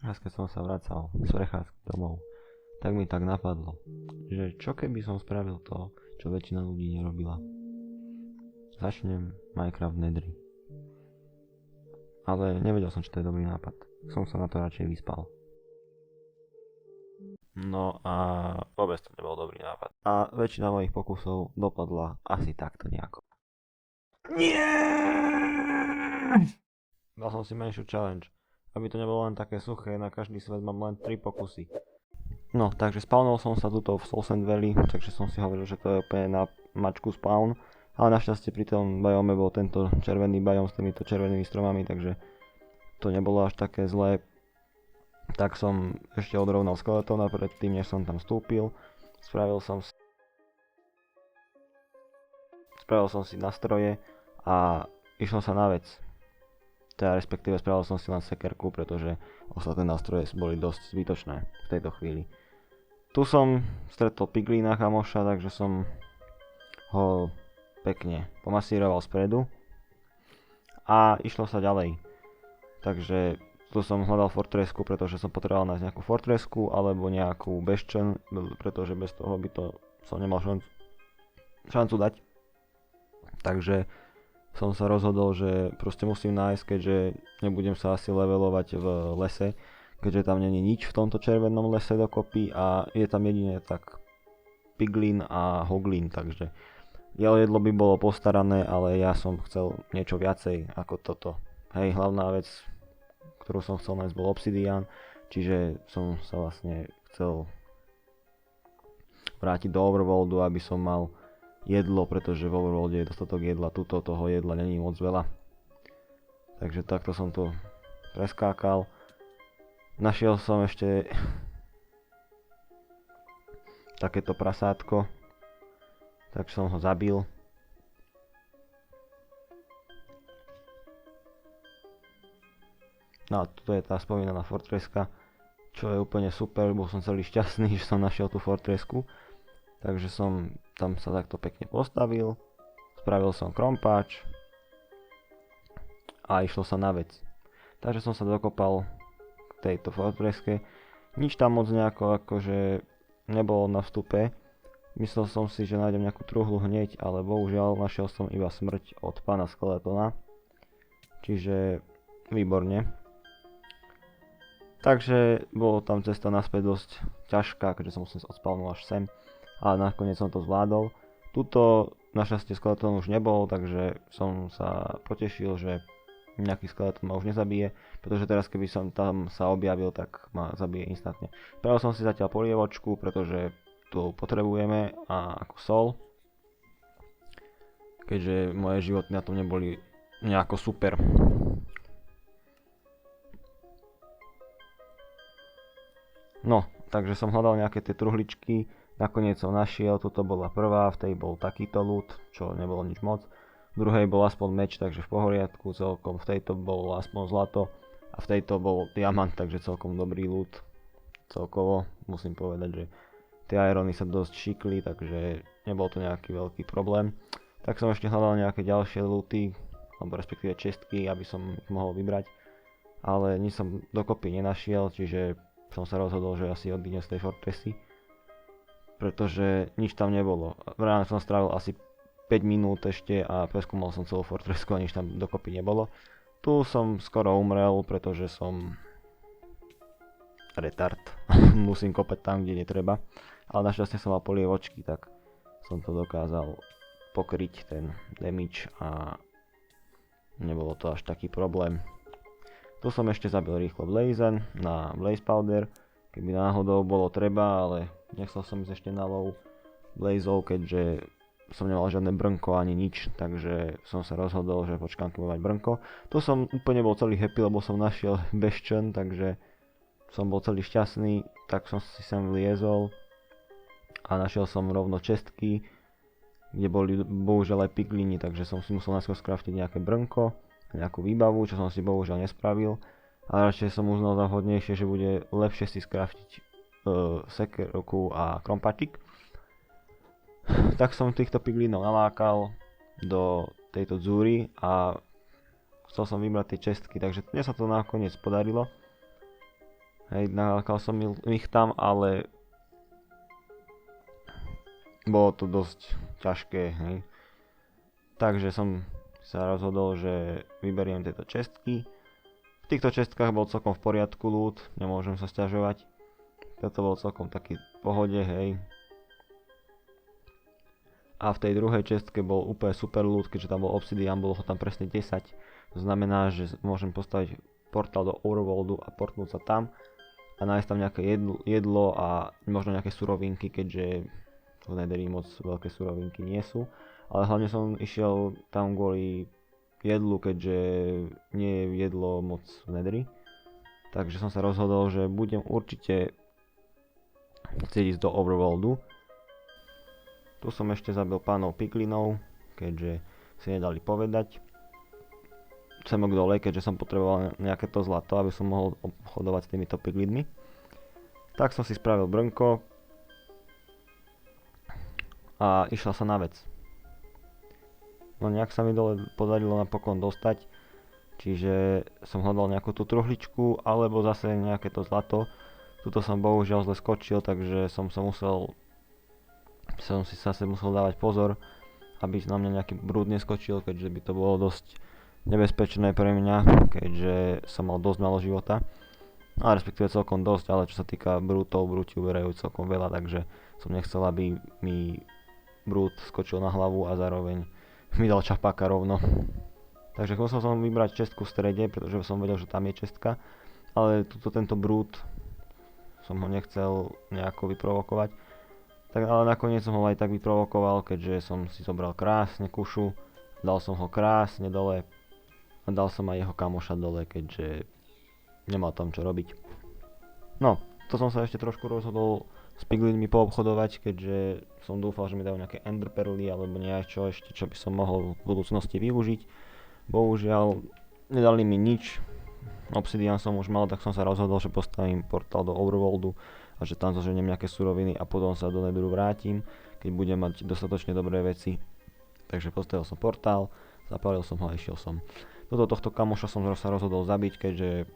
Raz keď som sa vracal z prechádzky domov, tak mi tak napadlo, že čo keby som spravil to, čo väčšina ľudí nerobila. Začnem Minecraft Nedry. Ale nevedel som, či to je dobrý nápad. Som sa na to radšej vyspal. No a vôbec to nebol dobrý nápad. A väčšina mojich pokusov dopadla asi takto nejako. Nie! Dal som si menšiu challenge. Aby to nebolo len také suché, na každý svet mám len 3 pokusy. No, takže spawnol som sa tuto v Soul Sand Valley, takže som si hovoril, že to je úplne na mačku spawn. Ale našťastie pri tom biome bol tento červený biom s týmito červenými stromami, takže to nebolo až také zlé. Tak som ešte odrovnal skeletóna predtým, než som tam vstúpil. Spravil som si nastroje a išiel sa na vec. Teda respektíve spravil som si len sekerku, pretože ostatné nástroje boli dosť zbytočné v tejto chvíli. Tu som stretol piglína kamoša, takže som ho pekne pomasíroval spredu a išlo sa ďalej. Takže tu som hľadal fortresku, pretože som potreboval nájsť nejakú fortresku alebo nejakú bastion, pretože bez toho by to som nemal šancu dať. Takže som sa rozhodol, že proste musím nájsť, keďže nebudem sa asi levelovať v lese, keďže tam není nič v tomto červenom lese dokopy a je tam jedine tak piglin a hoglin, takže jedlo by bolo postarané, ale ja som chcel niečo viacej ako toto. Hej, hlavná vec, ktorú som chcel nájsť, bol obsidian, čiže som sa vlastne chcel vrátiť do Overworldu, aby som mal jedlo, pretože v Overworlde je dostatok jedla, tuto toho jedla není moc veľa. Takže takto som to preskákal. Našiel som ešte takéto prasátko, tak som ho zabil. No a toto je tá spomínaná fortreska, čo je úplne super, bol som celý šťastný, že som našiel tú fortresku. Takže som tam sa takto pekne postavil, spravil som krompáč a išlo sa na vec. Takže som sa dokopal k tejto fortreske. Nič tam moc nejako akože nebolo na vstupe. Myslel som si, že nájdem nejakú truhlu hneď, ale bohužiaľ našiel som iba smrť od pána Skeletona. Čiže výborne. Takže bolo tam cesta naspäť dosť ťažká, keďže som odspalnul až sem. Ale nakoniec som to zvládol. Tuto našťastie skeleton už nebol, takže som sa potešil, že nejaký skeleton ma už nezabije, pretože teraz keby som tam sa objavil, tak ma zabije instantne. Spravil som si zatiaľ polievočku, pretože tu potrebujeme a ako sol, keďže moje životy na tom neboli nejako super. No, takže som hľadal nejaké tie truhličky. Nakoniec som našiel, tuto bola prvá, v tej bol takýto loot, čo nebolo nič moc. V druhej bol aspoň meč, takže v poriadku celkom, v tejto bol aspoň zlato a v tejto bol diamant, takže celkom dobrý loot. Celkovo musím povedať, že tie irony sa dosť šikli, takže nebol to nejaký veľký problém. Tak som ešte hľadal nejaké ďalšie looty, alebo respektíve čestky, aby som ich mohol vybrať. Ale nič som dokopy nenašiel, čiže som sa rozhodol, že asi odídem z tej fortresy. Pretože nič tam nebolo. Ráno som strávil asi 5 minút ešte a preskúmal som celú fortresku a nič tam dokopy nebolo. Tu som skoro umrel, pretože som retard. Musím kopať tam, kde netreba. Ale našťastie som mal polievočky, tak som to dokázal pokryť ten damage a nebolo to až taký problém. Tu som ešte zabil rýchlo Blazen na Blaze Powder, keby náhodou bolo treba, ale nechcel som ísť ešte na low blazov, keďže som nemal žiadne brnko ani nič, takže som sa rozhodol, že počkám, keď budem mať brnko. Tu som úplne bol celý happy, lebo som našiel bastion, takže som bol celý šťastný, tak som si sem vliezol a našiel som rovno čestky, kde boli bohužiaľ aj piglini, takže som si musel najskôr skraftiť nejaké brnko, nejakú výbavu, čo som si bohužiaľ nespravil. A radšej som uznal za vhodnejšie, že bude lepšie si skraftiť sekerku a krompačik. Tak som týchto piglinov nalákal do tejto dzúry a chcel som vybrať tie čestky, takže dnes sa to nakoniec podarilo. Hej, nalákal som ich tam, ale bolo to dosť ťažké, hej. Takže som sa rozhodol, že vyberiem tieto čestky. V týchto čestkách bol celkom v poriadku loot, nemôžem sa sťažovať. Toto bol celkom taký v pohode, hej. A v tej druhej čestke bol úplne super loot, keďže tam bol obsidian, bolo ho tam presne 10. To znamená, že môžem postaviť portál do Overworldu a portnúť sa tam a nájsť tam nejaké jedlo a možno nejaké surovinky, keďže v Netherri moc veľké surovinky nie sú. Ale hlavne som išiel tam kvôli jedlu, keďže nie je jedlo moc v Netherri. Takže som sa rozhodol, že budem určite chcieť ísť do Overworldu. Tu som ešte zabil pánov piglinov, keďže si nedali povedať. Semok dole, keďže som potreboval nejaké to zlato, aby som mohol obchodovať s týmito piglinmi. Tak som si spravil brnko a išiel sa na vec. No nejak sa mi dole podarilo napokon dostať, čiže som hľadal nejakú tú truhličku alebo zase nejaké to zlato. Tuto som bohužiaľ zle skočil, takže som si zase musel dávať pozor, aby na mňa nejaký brúd neskočil, keďže by to bolo dosť nebezpečné pre mňa, keďže som mal dosť málo života. A respektíve celkom dosť, ale čo sa týka brútov, brúti uberajú celkom veľa, takže som nechcel, aby mi brút skočil na hlavu a zároveň mi dal čapáka rovno. Takže musel som vybrať čestku v strede, pretože som vedel, že tam je čestka, ale tento brút som ho nechcel nejako vyprovokovať. Tak ale nakoniec som ho aj tak vyprovokoval, keďže som si zobral krásne kušu, dal som ho krásne dole a dal som aj jeho kamoša dole, keďže nemal tam čo robiť. No, to som sa ešte trošku rozhodol s piglinmi poobchodovať, keďže som dúfal, že mi dajú nejaké ender perly alebo niečo ešte, čo by som mohol v budúcnosti využiť. Bohužiaľ, nedali mi nič. Obsidian som už mal, tak som sa rozhodol, že postavím portál do Overworldu a že tam zoženiem nejaké suroviny a potom sa do Netheru vrátim, keď budem mať dostatočne dobré veci. Takže postavil som portál, zapálil som ho a išiel som. Tohto kamoša som sa rozhodol zabiť, keďže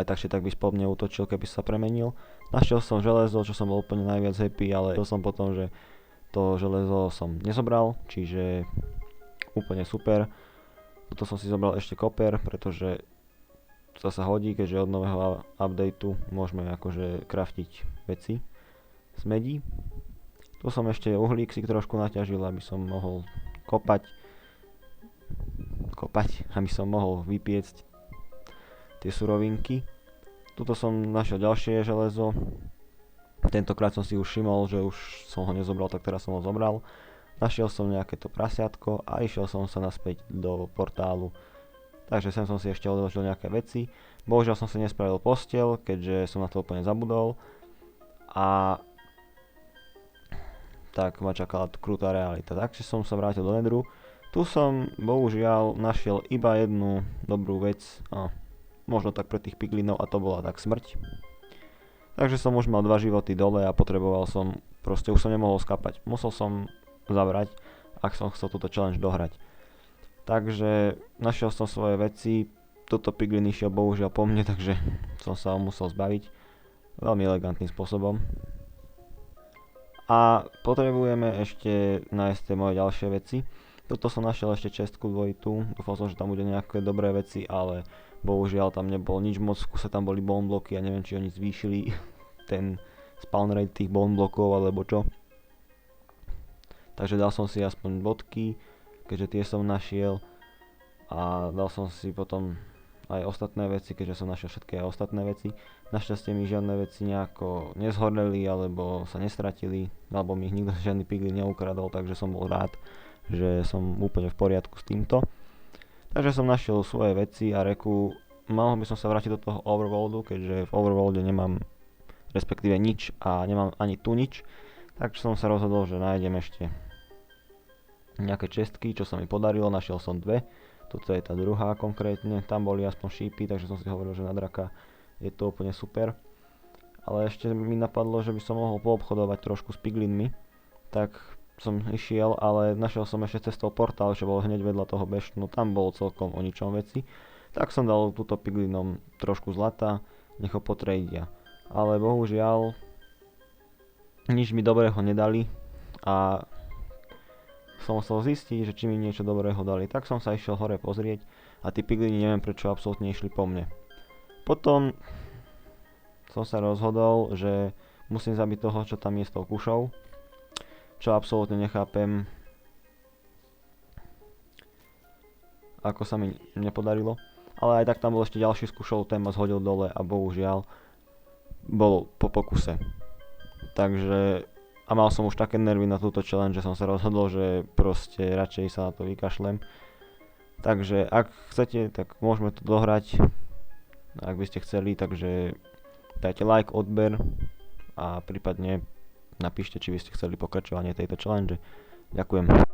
aj tak či tak by po mne útočil, keby sa premenil. Našiel som železo, čo som bol úplne najviac happy, ale videl som potom, že to železo som nezobral, čiže úplne super. Toto som si zobral ešte koper, pretože to sa hodí, keďže od nového updateu môžeme akože craftiť veci z medí. Tu som ešte uhlík si trošku naťažil, aby som mohol kopať, aby som mohol vypiecť tie surovinky. Tuto som našiel ďalšie železo. Tentokrát som si už všimol, že už som ho nezobral, tak teraz som ho zobral. Našiel som nejaké to prasiatko a išiel som sa naspäť do portálu. Takže sem som si ešte odložil nejaké veci. Bohužiaľ som si nespravil posteľ, keďže som na to úplne zabudol. A tak ma čakala krutá realita. Takže som sa vrátil do Netheru. Tu som bohužiaľ našiel iba jednu dobrú vec. Možno tak pre tých piglinov a to bola tak smrť. Takže som už mal 2 životy dole a potreboval som, proste už som nemohol skapať. Musel som zabrať, ak som chcel túto challenge dohrať. Takže našiel som svoje veci, toto piglin išiel bohužiaľ po mne, takže som sa ho musel zbaviť veľmi elegantným spôsobom. A potrebujeme ešte nájsť tie moje ďalšie veci. Toto som našiel ešte čestku dvojitú, dúfal som, že tam bude nejaké dobré veci, ale bohužiaľ tam nebolo nič moc, v kuse tam boli bone bloky a neviem, či oni zvýšili ten spawn rate tých bone blokov alebo čo. Takže dal som si aspoň bodky, keďže tie som našiel a dal som si potom aj ostatné veci, keďže som našiel všetky aj ostatné veci. Našťastie mi žiadne veci nejako nezhoreli alebo sa nestratili, alebo mi ich nikto žiadny piglin neukradol, takže som bol rád, že som úplne v poriadku s týmto. Takže som našiel svoje veci a reku, mohol by som sa vrátiť do toho Overworldu, keďže v Overworlde nemám respektíve nič a nemám ani tu nič. Takže som sa rozhodol, že nájdem ešte nejaké čestky, čo sa mi podarilo, našiel som 2. Toto je tá druhá konkrétne, tam boli aspoň šípy, takže som si hovoril, že na draka je to úplne super. Ale ešte mi napadlo, že by som mohol poobchodovať trošku s piglinmi, tak som išiel, ale našiel som ešte cestou portál, čo bol hneď vedľa toho beštnu, tam bolo celkom o ničom veci. Tak som dal túto piglinom trošku zlata, nech ho potrejdia. Ale bohužiaľ nič mi dobrého nedali a som musel zistiť, že či mi niečo dobrého dali. Tak som sa išiel hore pozrieť a tí pigliny neviem prečo absolútne išli po mne. Potom som sa rozhodol, že musím zabiť toho, čo tam je s tou kušou, čo absolútne nechápem, ako sa mi nepodarilo. Ale aj tak tam bol ešte ďalší s kušou, ten ma zhodil dole a bohužiaľ bol po pokuse. Takže a mal som už také nervy na túto challenge, že som sa rozhodol, že proste radšej sa na to vykašlem. Takže ak chcete, tak môžeme to dohrať, ak by ste chceli, takže dajte like, odber a prípadne napíšte, či by ste chceli pokračovanie tejto challenge. Ďakujem.